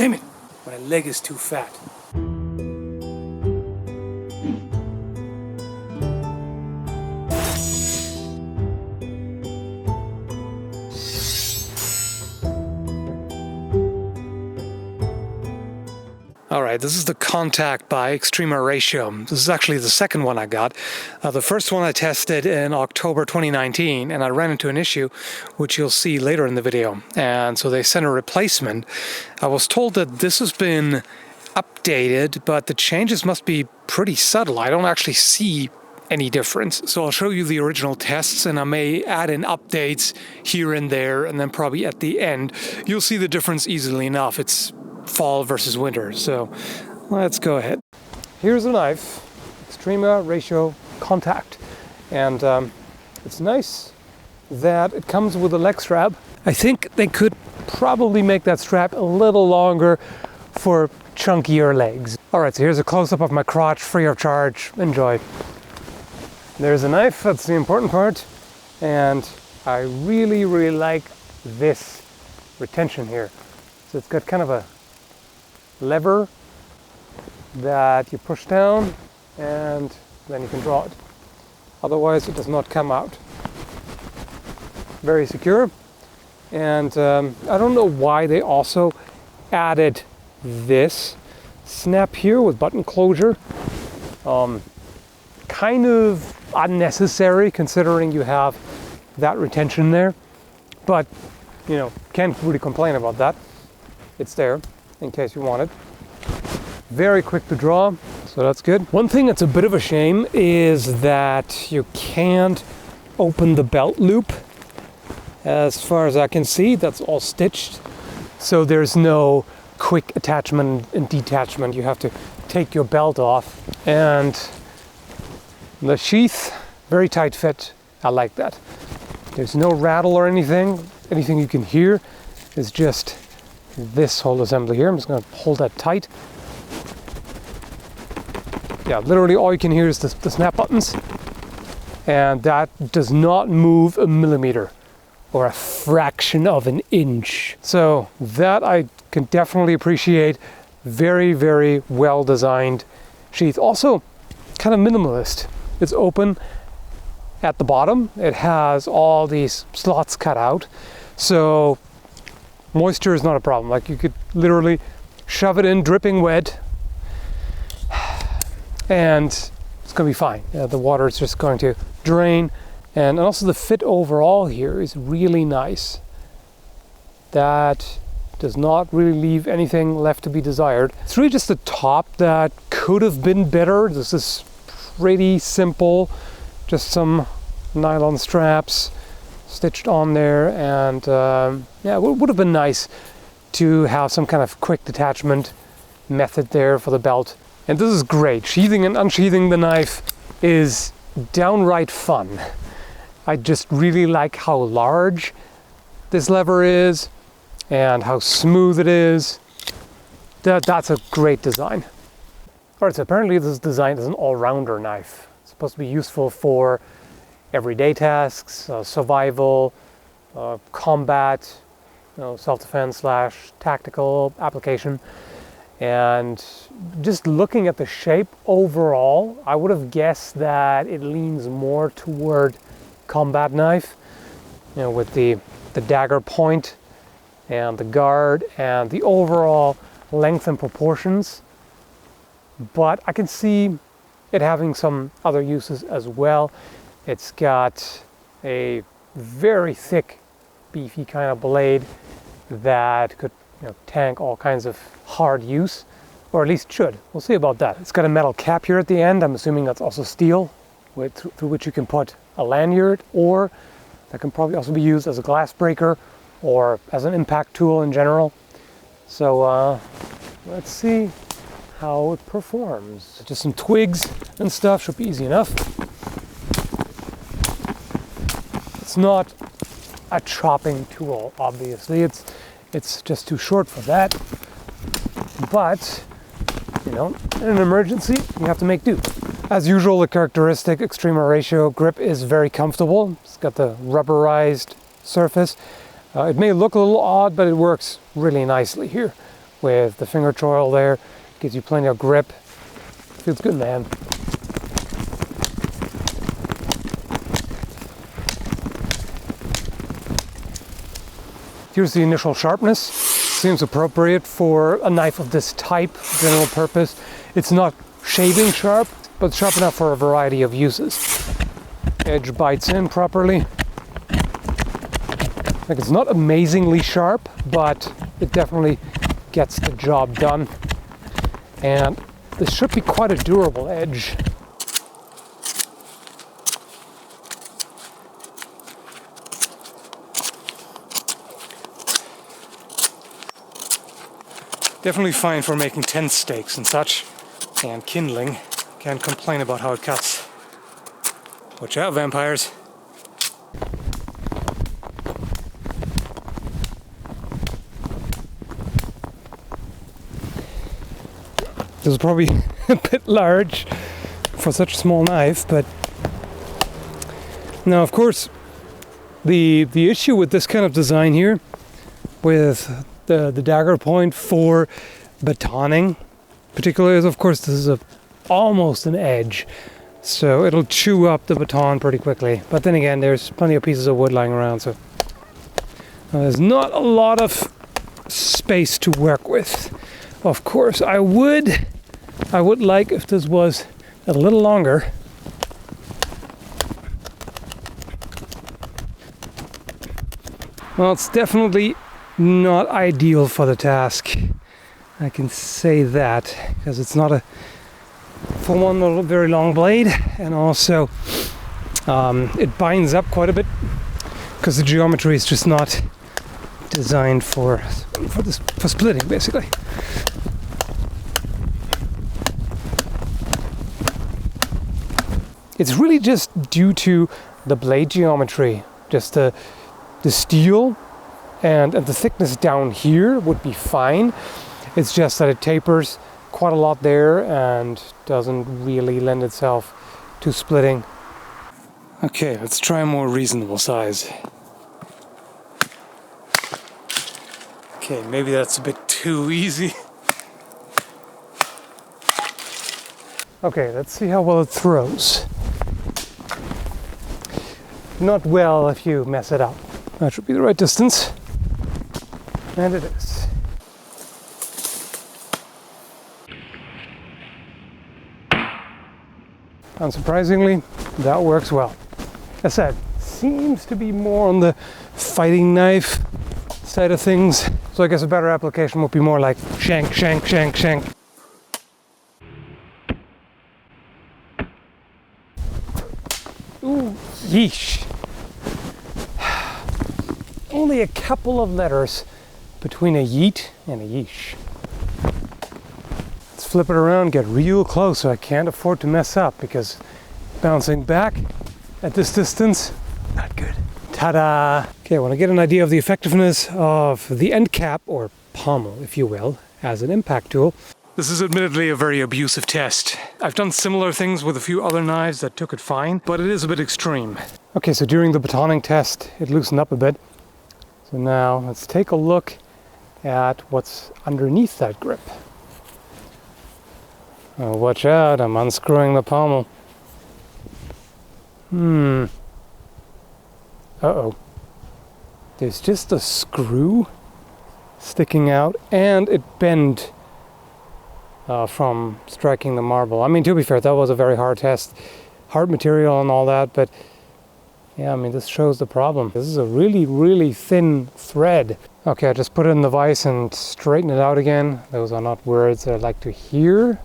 Damn it! My leg is too fat. Alright, this is the Contact by Extrema Ratio. This is actually the second one I got. The first one I tested in October 2019, and I ran into an issue, which you'll see later in the video. And so they sent a replacement. I was told that this has been updated, but the changes must be pretty subtle. I don't actually see any difference. So I'll show you the original tests, and I may add in updates here and there, and then probably at the end, you'll see the difference easily enough. It's fall versus winter, so let's go ahead. Here's a knife, Extrema Ratio Contact, and it's nice that it comes with a leg strap. I think they could probably make that strap a little longer for chunkier legs. Alright, so here's a close-up of my crotch, free of charge. Enjoy. There's a knife, that's the important part, and I really like this retention here. So it's got kind of a lever that you push down and then you can draw it. Otherwise it does not come out. Very secure. And I don't know why they also added this snap here with button closure. Kind of unnecessary considering you have that retention there. But, you know, can't really complain about that. It's there in case you want it. Very quick to draw, so that's good. One thing that's a bit of a shame is that you can't open the belt loop. As far as I can see, that's all stitched. So there's no quick attachment and detachment. You have to take your belt off. And the sheath, very tight fit. I like that. There's no rattle or anything. Anything you can hear is just this whole assembly here. I'm just going to hold that tight. Yeah, literally all you can hear is the snap buttons, and that does not move a millimeter or a fraction of an inch. So that I can definitely appreciate. Very well designed sheath. Also kind of minimalist. It's open at the bottom. It has all these slots cut out, so moisture is not a problem. Like, you could literally shove it in dripping wet and it's going to be fine. The water is just going to drain. And also the fit overall here is really nice. That does not really leave anything left to be desired. It's really just the top that could have been better. This is pretty simple. Just some nylon straps stitched on there, and yeah, it would have been nice to have some kind of quick detachment method there for the belt. And this is great. Sheathing and unsheathing the knife is downright fun. I just really like how large this lever is and how smooth it is. That's a great design. Alright, so apparently this is designed as an all-rounder knife. It's supposed to be useful for everyday tasks, survival, combat, self-defense / tactical application. And just looking at the shape overall, I would have guessed that it leans more toward combat knife, with the dagger point and the guard and the overall length and proportions. But I can see it having some other uses as well. It's got a very thick, beefy kind of blade that could tank all kinds of hard use, or at least should. We'll see about that. It's got a metal cap here at the end. I'm assuming that's also steel, through which you can put a lanyard, or that can probably also be used as a glass breaker or as an impact tool in general. So let's see how it performs. Just some twigs and stuff, should be easy enough. It's not a chopping tool, obviously. It's just too short for that. But, in an emergency, you have to make do. As usual, the characteristic Extrema Ratio grip is very comfortable. It's got the rubberized surface. It may look a little odd, but it works really nicely here. with the finger choil there. Gives you plenty of grip. Feels good, man. Here's the initial sharpness. Seems appropriate for a knife of this type, general purpose. It's not shaving sharp, but sharp enough for a variety of uses. Edge bites in properly. Like, it's not amazingly sharp, but it definitely gets the job done. And this should be quite a durable edge. Definitely fine for making tent stakes and such, and kindling. Can't complain about how it cuts. Watch out, vampires. This is probably a bit large for such a small knife, but now, of course, the issue with this kind of design here, with the dagger point for batoning, particularly, is of course this is almost an edge, so it'll chew up the baton pretty quickly. But then again, there's plenty of pieces of wood lying around, so there's not a lot of space to work with. Of course, I would like if this was a little longer. Well, it's definitely not ideal for the task. I can say that, because it's not a for one, not a very long blade, and also it binds up quite a bit because the geometry is just not designed for splitting, basically. It's really just due to the blade geometry, just the steel and the thickness down here would be fine. It's just that it tapers quite a lot there and doesn't really lend itself to splitting. Okay, let's try a more reasonable size. Okay, maybe that's a bit too easy. Okay, let's see how well it throws. Not well if you mess it up. That should be the right distance. And it is. Unsurprisingly, that works well. As I said, seems to be more on the fighting knife side of things. So I guess a better application would be more like shank, shank, shank, shank. Ooh, yeesh. Only a couple of letters between a yeet and a yeesh. Let's flip it around, get real close so I can't afford to mess up, because bouncing back at this distance, not good. Ta-da! Okay, I want to get an idea of the effectiveness of the end cap, or pommel, if you will, as an impact tool. This is admittedly a very abusive test. I've done similar things with a few other knives that took it fine, but it is a bit extreme. Okay, so during the batoning test, it loosened up a bit. So now let's take a look at what's underneath that grip. Oh, watch out, I'm unscrewing the pommel. Uh-oh. There's just a screw sticking out, and it bent from striking the marble. I mean, to be fair, that was a very hard test. Hard material and all that, but yeah, I mean, this shows the problem. This is a really, really thin thread. Okay, I just put it in the vise and straighten it out again. Those are not words that I like to hear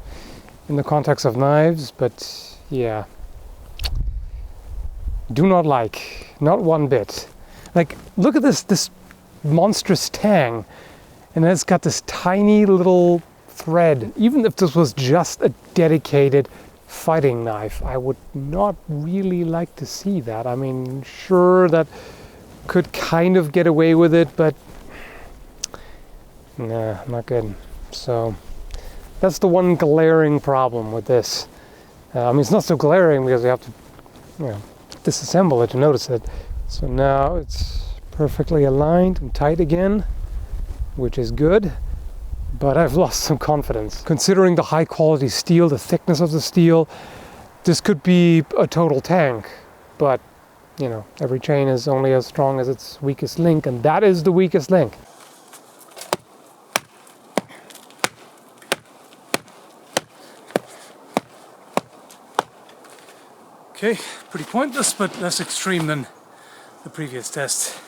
in the context of knives, but yeah. Do not like, not one bit. Like, look at this monstrous tang, and then it's got this tiny little thread. Even if this was just a dedicated fighting knife, I would not really like to see that. I mean, sure, that could kind of get away with it, but nah, not good. So that's the one glaring problem with this. I mean, it's not so glaring because you have to, disassemble it to notice it. So now it's perfectly aligned and tight again, which is good. but I've lost some confidence. Considering the high quality steel, the thickness of the steel, this could be a total tank, but you know, every chain is only as strong as its weakest link, and that is the weakest link. Okay, pretty pointless, but less extreme than the previous test.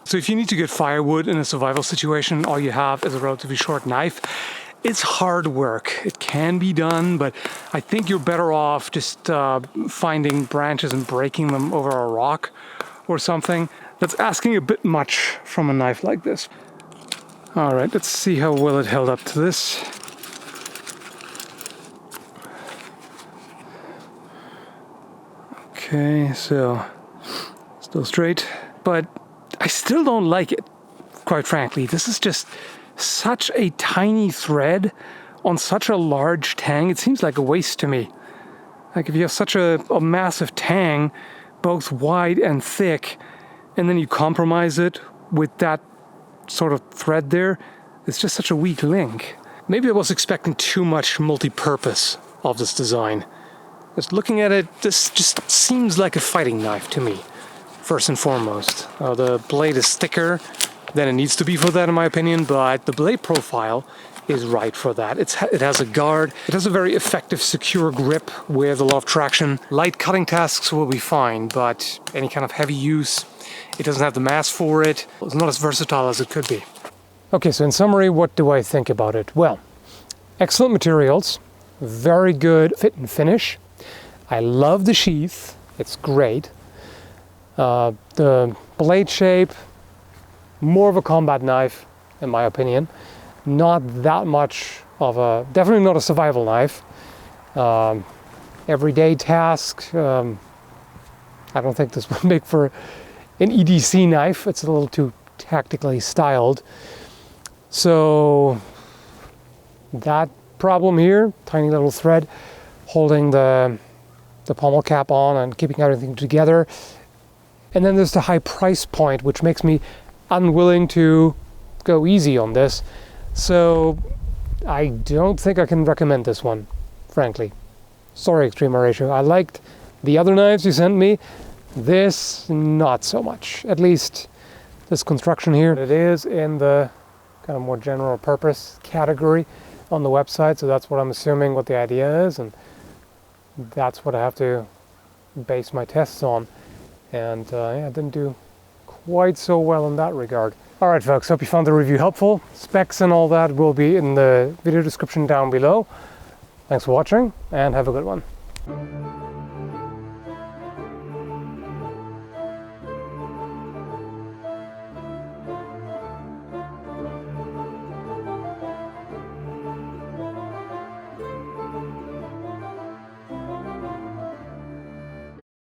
So if you need to get firewood in a survival situation, all you have is a relatively short knife. It's hard work. It can be done, but I think you're better off just finding branches and breaking them over a rock or something. That's asking a bit much from a knife like this. All right, let's see how well it held up to this. Okay, so still straight, but I still don't like it, quite frankly. This is just such a tiny thread on such a large tang. It seems like a waste to me. Like if you have such a massive tang, both wide and thick, and then you compromise it with that sort of thread there, it's just such a weak link. Maybe I was expecting too much multi-purpose of this design. Just looking at it, this just seems like a fighting knife to me, first and foremost. The blade is thicker than it needs to be for that, in my opinion, but the blade profile is right for that. It has a guard, it has a very effective, secure grip with a lot of traction. Light cutting tasks will be fine, but any kind of heavy use, it doesn't have the mass for it. It's not as versatile as it could be. Okay, so in summary, what do I think about it? Well, excellent materials, very good fit and finish. I love the sheath, it's great. The blade shape, more of a combat knife, in my opinion. Not that much of a, definitely not a survival knife. Everyday task, I don't think this would make for an EDC knife. It's a little too tactically styled. So that problem here, tiny little thread holding the pommel cap on and keeping everything together. And then there's the high price point, which makes me unwilling to go easy on this. So I don't think I can recommend this one, frankly. Sorry, Extrema Ratio. I liked the other knives you sent me. This, not so much. At least this construction here. It is in the kind of more general purpose category on the website, so that's what I'm assuming what the idea is, and that's what I have to base my tests on. And yeah, I didn't do quite so well in that regard. All right, folks, hope you found the review helpful. Specs and all that will be in the video description down below. Thanks for watching, and have a good one.